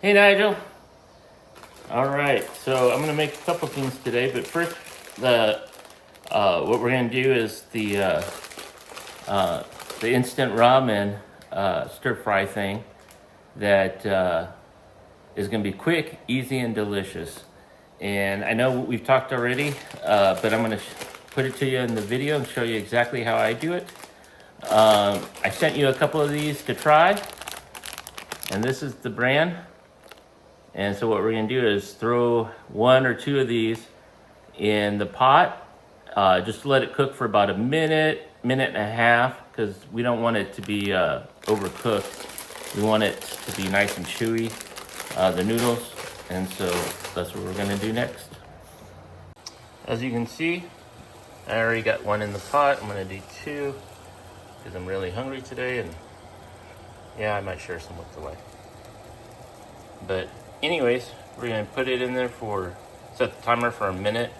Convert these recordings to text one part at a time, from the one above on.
Hey Nigel. All right, so I'm gonna make a couple things today, but first, what we're gonna do is the instant ramen stir fry thing that is gonna be quick, easy, and delicious. And I know we've talked already, but I'm gonna put it to you in the video and show you exactly how I do it. I sent you a couple of these to try, and this is the brand. And so what we're gonna do is throw one or two of these in the pot, just to let it cook for about a minute, minute and a half, because we don't want it to be overcooked. We want it to be nice and chewy, the noodles, and so that's what we're gonna do next. As you can see, I already got one in the pot. I'm gonna do two, because I'm really hungry today, and yeah, I might share some with the wife. But anyways, we're gonna put it in there set the timer for a minute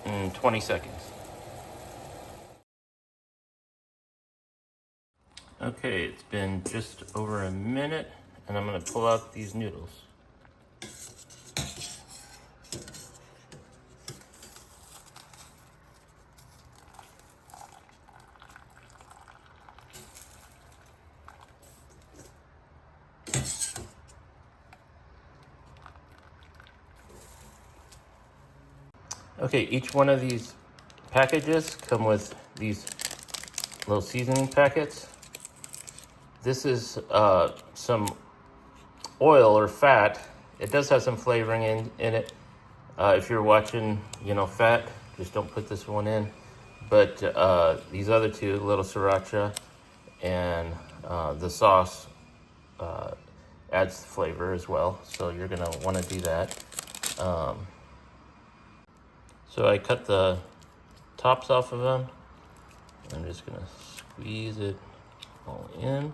and 20 seconds. Okay, it's been just over a minute, and I'm gonna pull out these noodles. Okay, each one of these packages come with these little seasoning packets. This is some oil or fat. It does have some flavoring in it. If you're watching, fat, just don't put this one in. But these other two, little sriracha and the sauce adds flavor as well. So you're gonna wanna do that. So I cut the tops off of them. I'm just gonna squeeze it all in.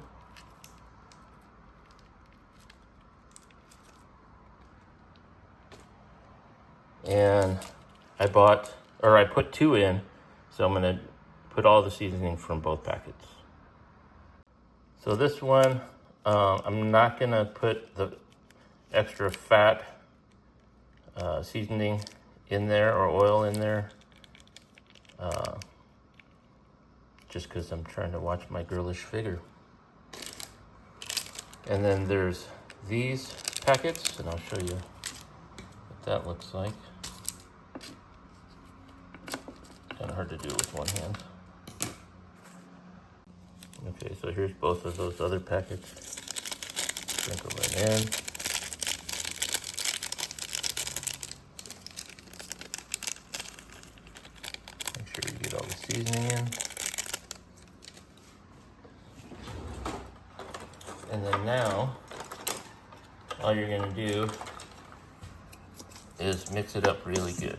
And I put two in, so I'm gonna put all the seasoning from both packets. So this one, I'm not gonna put the extra fat seasoning in there or oil in there, just because I'm trying to watch my girlish figure. And then there's these packets, and I'll show you what that looks like. Kind of hard to do with one hand. Okay, so here's both of those other packets. Sprinkle right in. Make sure you get all the seasoning in. And then now, all you're gonna do is mix it up really good.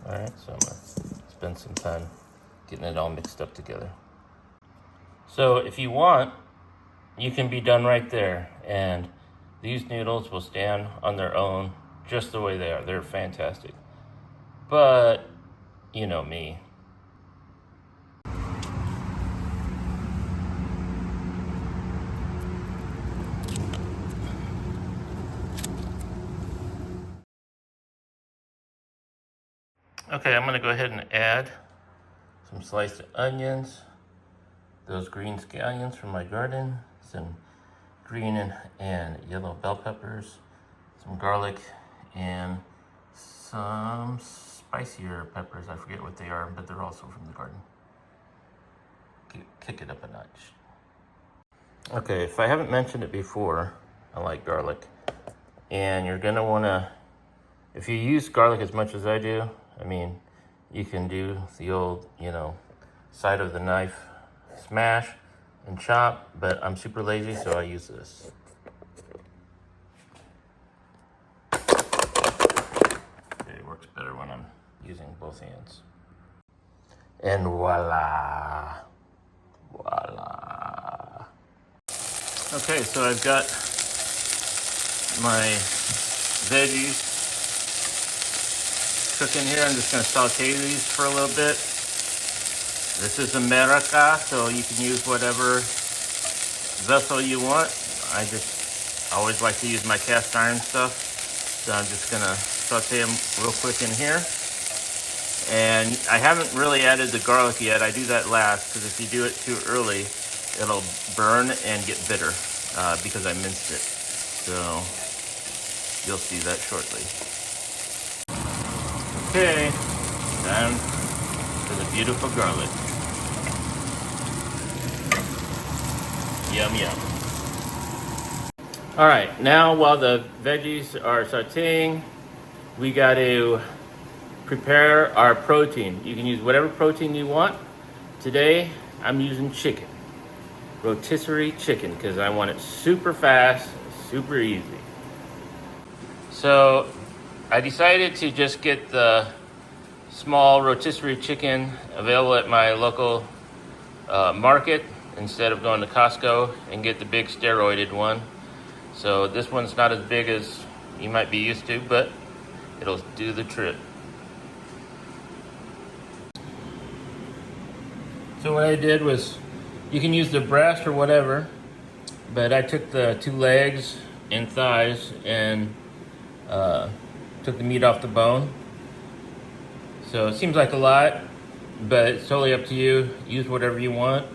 All right, so I'm gonna spend some time getting it all mixed up together. So if you want, you can be done right there, and these noodles will stand on their own just the way they are. They're fantastic. But you know me. Okay, I'm gonna go ahead and add some sliced onions, those green scallions from my garden, some green and yellow bell peppers, some garlic, and some spicier peppers. I forget what they are, but they're also from the garden. Kick it up a notch. Okay, if I haven't mentioned it before, I like garlic. And you're gonna wanna, if you use garlic as much as I do, you can do the old, side of the knife smash and chop, but I'm super lazy, so I use this. It works better when I'm using both hands. And voila. Voila. Okay, so I've got my veggies cooking here. I'm just gonna saute these for a little bit. This is America, so you can use whatever vessel you want. I just I always like to use my cast iron stuff. So I'm just gonna saute them real quick in here. And I haven't really added the garlic yet. I do that last because if you do it too early, it'll burn and get bitter because I minced it. So you'll see that shortly. Okay, time for the beautiful garlic. Yum, yum. All right, now while the veggies are sauteing, we got to prepare our protein. You can use whatever protein you want. Today, I'm using chicken. Rotisserie chicken, because I want it super fast, super easy. So, I decided to just get the small rotisserie chicken available at my local market instead of going to Costco and get the big steroided one. So this one's not as big as you might be used to, but it'll do the trick. So what I did was, you can use the breast or whatever, but I took the 2 legs and thighs and took the meat off the bone. So it seems like a lot, but it's totally up to you. Use whatever you want,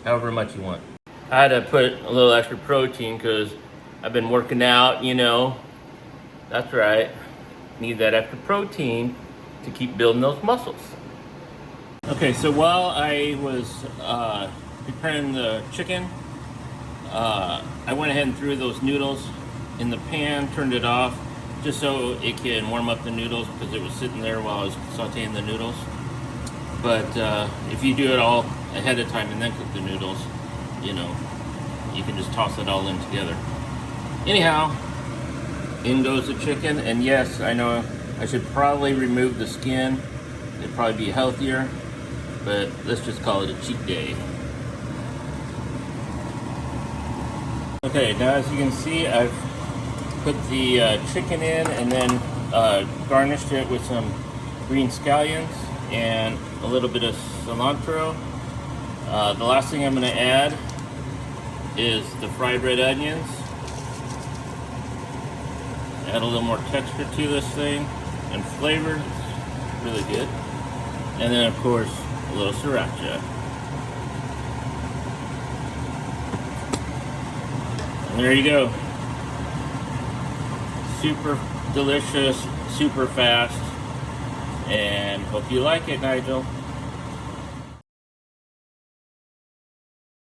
however much you want. I had to put a little extra protein because I've been working out, you know. That's right. Need that extra protein to keep building those muscles. Okay, so while I was preparing the chicken, I went ahead and threw those noodles in the pan, turned it off, just so it can warm up the noodles because it was sitting there while I was sauteing the noodles. But if you do it all ahead of time and then cook the noodles, you know, you can just toss it all in together. Anyhow, in goes the chicken, and yes, I know I should probably remove the skin. It'd probably be healthier, but let's just call it a cheat day. Okay, now as you can see, I've put the chicken in and then garnished it with some green scallions and a little bit of cilantro. The last thing I'm going to add is the fried red onions. Add a little more texture to this thing and flavor. It's really good. And then of course a little sriracha. And there you go. Super delicious, super fast, and hope you like it, Nigel.